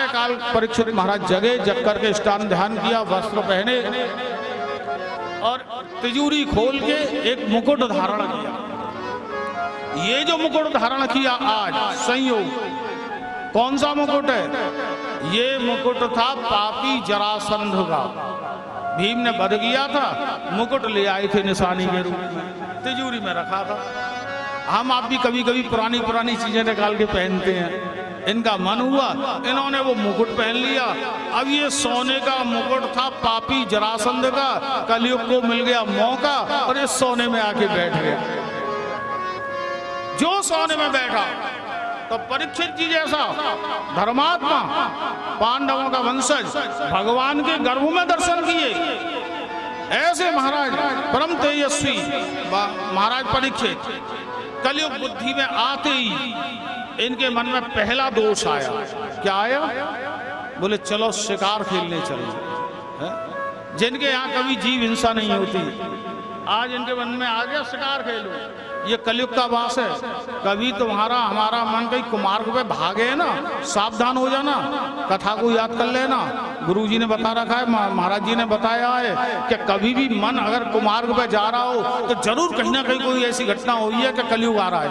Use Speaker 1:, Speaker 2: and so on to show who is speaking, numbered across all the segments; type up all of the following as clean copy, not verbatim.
Speaker 1: काल परीक्षित महाराज जगे, जग करके स्नान ध्यान किया, वस्त्र पहने और तिजोरी खोल के एक मुकुट धारण किया। ये जो मुकुट धारण किया आज संयोग, कौन सा मुकुट है? ये मुकुट था पापी जरासंध का। भीम ने वध किया था, मुकुट ले आए थे निशानी के रूप में, तिजोरी में रखा था। हम आप भी कभी कभी पुरानी पुरानी चीजें निकाल के पहनते हैं। इनका मन हुआ, इन्होंने वो मुकुट पहन लिया। अब ये सोने का मुकुट था पापी जरासंध का, कलयुग को मिल गया मौका और ये सोने में आके बैठ गया। जो सोने में बैठा तो परीक्षित जी जैसा धर्मात्मा, पांडवों का वंशज, भगवान के गर्भ में दर्शन किए, ऐसे महाराज परम तेजस्वी महाराज परीक्षित कलयुग बुद्धि में आते ही इनके मन में पहला दोष आया। क्या आया? बोले चलो शिकार खेलने चलो। जिनके यहाँ कभी जीव हिंसा नहीं होती, आज इनके मन में आ गया शिकार खेलो। ये कलयुग का वास है। कभी तुम्हारा हमारा मन कहीं कुमार्ग पे भागे ना, सावधान हो जाना, कथा को याद कर लेना। गुरुजी ने बता रखा है, महाराज जी ने बताया है कि कभी भी मन अगर कुमार्ग पे जा रहा हो तो जरूर कहीं ना कहीं कोई ऐसी घटना हुई है कि कलयुग आ रहा है।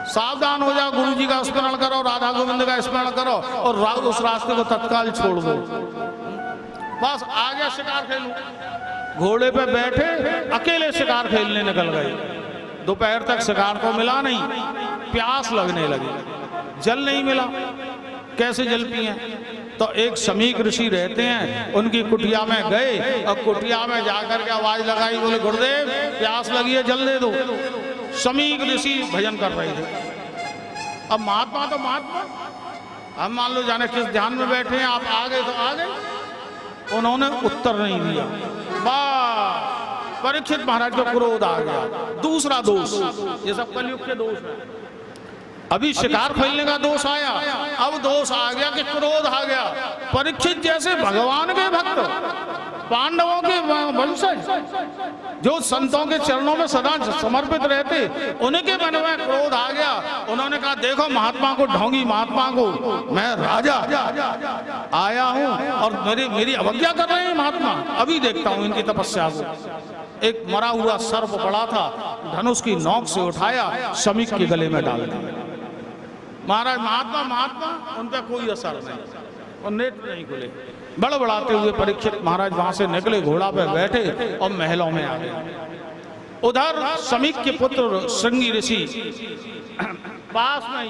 Speaker 1: सावधान हो जाओ, गुरुजी का स्मरण करो, राधा गोविंद का स्मरण करो और उस रास्ते को तत्काल छोड़ दो। बस आ गया शिकार खेलूं। घोड़े पे बैठे अकेले शिकार खेलने निकल गए। दोपहर तक शिकार को मिला नहीं, प्यास लगने लगी, जल नहीं मिला। कैसे जल पिए? तो एक समीक ऋषि रहते हैं, उनकी कुटिया में गए और कुटिया में जाकर के आवाज लगाई, बोले गुरुदेव प्यास लगी है, जल दे दो। समीक ऋषि भजन कर रहे थे। अब महात्मा तो महात्मा, हम मान लो जाने किस ध्यान में बैठे हैं, आप आ गए तो आ गए। उन्होंने उत्तर नहीं दिया। परीक्षित महाराज को क्रोध आ गया। दूसरा दोष, ये सब कलयुग के दोष है। अभी शिकार खेलने का दोष आया, अब दोष आ गया कि क्रोध आ गया। परीक्षित जैसे भगवान के भक्त, पांडवों के वंशज, जो संतों के चरणों में सदा समर्पित रहते, उनके मन में क्रोध आ गया। उन्होंने कहा देखो महात्मा को, ढोंगी महात्मा को, मैं राजा आया हूं और मेरी अवज्ञा कर रहे हैं महात्मा। अभी देखता हूं इनकी तपस्या को। एक मरा हुआ सर्प पड़ा था, धनुष की नोक से उठाया, समीक के गले में डाल दिया। महाराज महात्मा उन पर कोई असर नहीं, और नेत्र नहीं खुले। बड़बड़ाते हुए परीक्षित महाराज वहां से निकले, घोड़ा पे बैठे और महलों में आ गए। उधर समीक के पुत्र श्रृंगी ऋषि पास में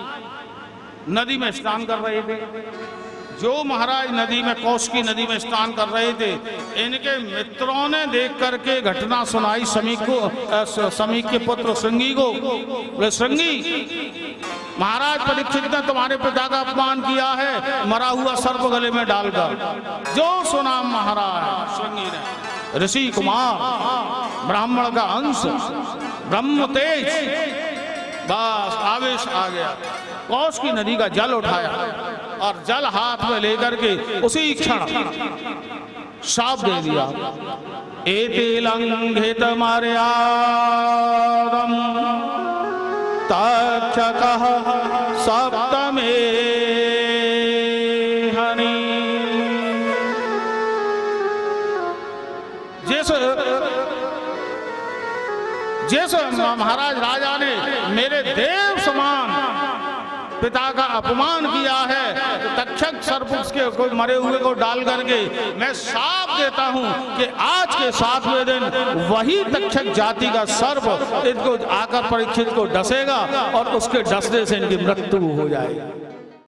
Speaker 1: नदी में स्नान कर रहे थे। जो महाराज नदी में, कौश की नदी में स्नान कर रहे थे, इनके मित्रों ने देख करके घटना सुनाई समीक के पुत्र श्रृंगी को। बोले श्रृंगी, महाराज परीक्षित ने तुम्हारे पिता का अपमान किया है, मरा हुआ सर्प गले में डालकर। जो सुना महाराज श्रृंगी ने, ऋषि कुमार, ब्राह्मण का अंश, ब्रह्म तेज, बस आवेश आ गया। कौश की नदी का जल उठाया और जल हाथ में लेकर के उसी क्षण शाप दे दिया। एते लंघित मर्यादम तक्षकः सप्तमे हनि। जैसे महाराज राजा ने मेरे देव समान पिता का अपमान किया है, तो तक्षक सर्प उसके कोई मरे हुए को डाल करके मैं शाप देता हूं कि आज के 7वें दिन वही तक्षक जाति का सर्प इनको आकर परीक्षित को डसेगा और उसके डसने से इनकी मृत्यु हो जाएगी।